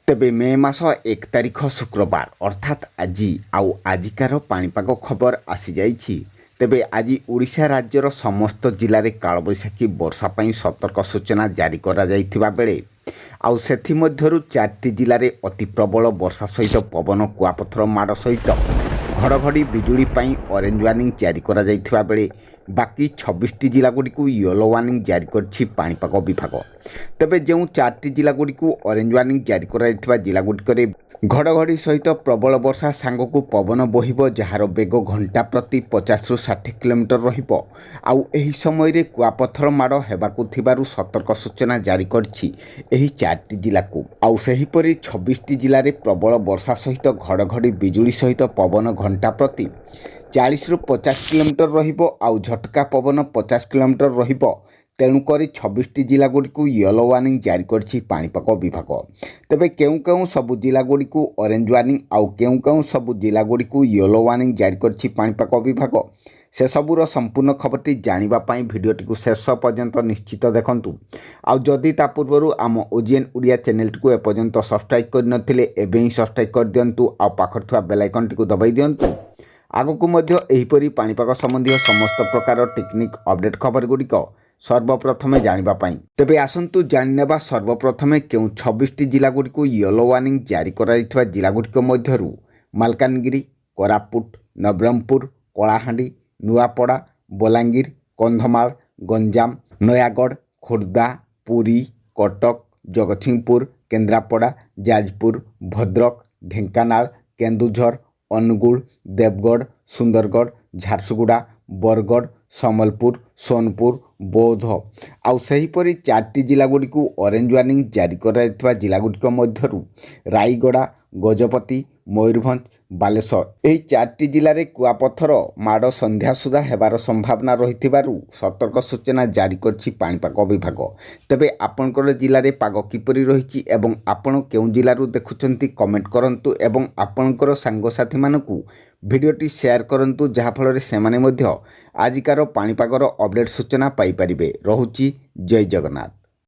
ତେବେ ମେ ମାସ 1 ତାରିଖ ଶୁକ୍ରବାର ଅର୍ଥାତ୍ ଆଜି ଆଉ ଆଜିକାର ପାଣିପାଗ ଖବର ଆସିଯାଇଛି। ତେବେ ଆଜି ଓଡ଼ିଶା ରାଜ୍ୟର ସମସ୍ତ ଜିଲ୍ଲାରେ କାଳବୈଶାଖୀ ବର୍ଷା ପାଇଁ ସତର୍କ ସୂଚନା ଜାରି କରାଯାଇଥିବା ବେଳେ ଆଉ ସେଥିମଧ୍ୟରୁ 4ଟି ଜିଲ୍ଲାରେ ଅତି ପ୍ରବଳ ବର୍ଷା ସହିତ ପବନ କୁଆପଥର ମାଡ଼ ସହିତ ଘଡ଼ଘଡ଼ି ବିଜୁଳି ପାଇଁ ଅରେଞ୍ଜ ୱାର୍ଣ୍ଣିଂ ଜାରି କରାଯାଇଥିବା ବେଳେ ବାକି 26ଟି ଜିଲ୍ଲାଗୁଡ଼ିକୁ ୟେଲୋ ୱାର୍ଣ୍ଣିଂ ଜାରି କରିଛି ପାଣିପାଗ ବିଭାଗ। ତେବେ ଯେଉଁ 4ଟି ଜିଲ୍ଲାଗୁଡ଼ିକୁ ଅରେଞ୍ଜ ୱାର୍ଣ୍ଣିଂ ଜାରି କରାଯାଇଥିବା ଜିଲ୍ଲାଗୁଡ଼ିକରେ ଘଡ଼ଘଡ଼ି ସହିତ ପ୍ରବଳ ବର୍ଷା ସାଙ୍ଗକୁ ପବନ ବୋହିବ, ଯାହାର ବେଗ ଘଣ୍ଟା ପ୍ରତି 50ରୁ 60 କିଲୋମିଟର ରହିବ। ଆଉ ଏହି ସମୟରେ କୁଆପଥର ମାଡ଼ ହେବାକୁ ଥିବାରୁ ସତର୍କ ସୂଚନା ଜାରି କରିଛି ଏହି 4ଟି ଜିଲ୍ଲାକୁ। ଆଉ ସେହିପରି 26ଟି ଜିଲ୍ଲାରେ ପ୍ରବଳ ବର୍ଷା ସହିତ ଘଡ଼ଘଡ଼ି ବିଜୁଳି ସହିତ ପବନ ଘଣ୍ଟା ପ୍ରତି 40ରୁ 50 କିଲୋମିଟର ରହିବ ଆଉ ଝଟକା ପବନ 50 କିଲୋମିଟର ରହିବ। ତେଣୁକରି 26ଟି ଜିଲ୍ଲାଗୁଡ଼ିକୁ ୟେଲୋ ୱାର୍ଣ୍ଣିଂ ଜାରି କରିଛି ପାଣିପାଗ ବିଭାଗ। ତେବେ କେଉଁ କେଉଁ ସବୁ ଜିଲ୍ଲାଗୁଡ଼ିକୁ ଅରେଞ୍ଜ ୱାର୍ଣ୍ଣିଂ ଆଉ କେଉଁ କେଉଁ ସବୁ ଜିଲ୍ଲାଗୁଡ଼ିକୁ ୟେଲୋ ୱାର୍ଣ୍ଣିଂ ଜାରି କରିଛି ପାଣିପାଗ ବିଭାଗ, ସେସବୁର ସମ୍ପୂର୍ଣ୍ଣ ଖବରଟି ଜାଣିବା ପାଇଁ ଭିଡ଼ିଓଟିକୁ ଶେଷ ପର୍ଯ୍ୟନ୍ତ ନିଶ୍ଚିତ ଦେଖନ୍ତୁ। ଆଉ ଯଦି ତା ପୂର୍ବରୁ ଆମ ଓଜିଏନ୍ ଓଡ଼ିଆ ଚ୍ୟାନେଲଟିକୁ ଏପର୍ଯ୍ୟନ୍ତ ସବସ୍କ୍ରାଇବ୍ କରିନଥିଲେ ଏବେ ହିଁ ସବସ୍କ୍ରାଇବ୍ କରିଦିଅନ୍ତୁ ଆଉ ପାଖରେ ଥିବା ବେଲ୍ ଆଇକନ୍ଟିକୁ ଦବାଇ ଦିଅନ୍ତୁ। ଆଗକୁ ମଧ୍ୟ ଏହିପରି ପାଣିପାଗ ସମ୍ବନ୍ଧୀୟ ସମସ୍ତ ପ୍ରକାର ଟେକ୍ନିକ୍ ଅପଡେଟ୍ ଖବରଗୁଡ଼ିକ ସର୍ବପ୍ରଥମେ ଜାଣିବା ପାଇଁ। ତେବେ ଆସନ୍ତୁ ଜାଣିନେବା ସର୍ବପ୍ରଥମେ କେଉଁ 26ଟି ଜିଲ୍ଲାଗୁଡ଼ିକୁ ୟେଲୋ ୱାର୍ଣ୍ଣିଂ ଜାରି କରାଯାଇଥିବା ଜିଲ୍ଲାଗୁଡ଼ିକ ମଧ୍ୟରୁ ମାଲକାନଗିରି, କୋରାପୁଟ, ନବରଙ୍ଗପୁର, କଳାହାଣ୍ଡି, ନୂଆପଡ଼ା, ବଲାଙ୍ଗୀର, କନ୍ଧମାଳ, ଗଞ୍ଜାମ, ନୟାଗଡ଼, ଖୋର୍ଦ୍ଧା, ପୁରୀ, କଟକ, ଜଗତସିଂହପୁର, କେନ୍ଦ୍ରାପଡ଼ା, ଯାଜପୁର, ଭଦ୍ରକ, ଢେଙ୍କାନାଳ, କେନ୍ଦୁଝର, ଅନୁଗୁଳ, ଦେବଗଡ଼, ସୁନ୍ଦରଗଡ଼, ଝାରସୁଗୁଡ଼ା, ବରଗଡ଼, ସମ୍ବଲପୁର, ସୋନପୁର, ବୌଦ୍ଧ। ଆଉ ସେହିପରି 4ଟି ଜିଲ୍ଲାଗୁଡ଼ିକୁ ଅରେଞ୍ଜ ୱାର୍ଣ୍ଣିଂ ଜାରି କରାଯାଇଥିବା ଜିଲ୍ଲାଗୁଡ଼ିକ ମଧ୍ୟରୁ ରାୟଗଡ଼ା, ଗଜପତି, ମୟୂରଭଞ୍ଜ, ବାଲେଶ୍ୱର। ଏହି 4ଟି ଜିଲ୍ଲାରେ କୁଆପଥର ମାଡ଼ ସନ୍ଧ୍ୟା ସୁଦ୍ଧା ହେବାର ସମ୍ଭାବନା ରହିଥିବାରୁ ସତର୍କ ସୂଚନା ଜାରି କରିଛି ପାଣିପାଗ ବିଭାଗ। ତେବେ ଆପଣଙ୍କର ଜିଲ୍ଲାରେ ପାଗ କିପରି ରହିଛି ଏବଂ ଆପଣ କେଉଁ ଜିଲ୍ଲାରୁ ଦେଖୁଛନ୍ତି କମେଣ୍ଟ କରନ୍ତୁ ଏବଂ ଆପଣଙ୍କର ସାଙ୍ଗସାଥୀମାନଙ୍କୁ ଭିଡ଼ିଓଟି ସେୟାର କରନ୍ତୁ, ଯାହାଫଳରେ ସେମାନେ ମଧ୍ୟ ଆଜିକାର ପାଣିପାଗର ଅପଡେଟ୍ ସୂଚନା ପାଇପାରିବେ। ରହୁଛି, ଜୟ ଜଗନ୍ନାଥ।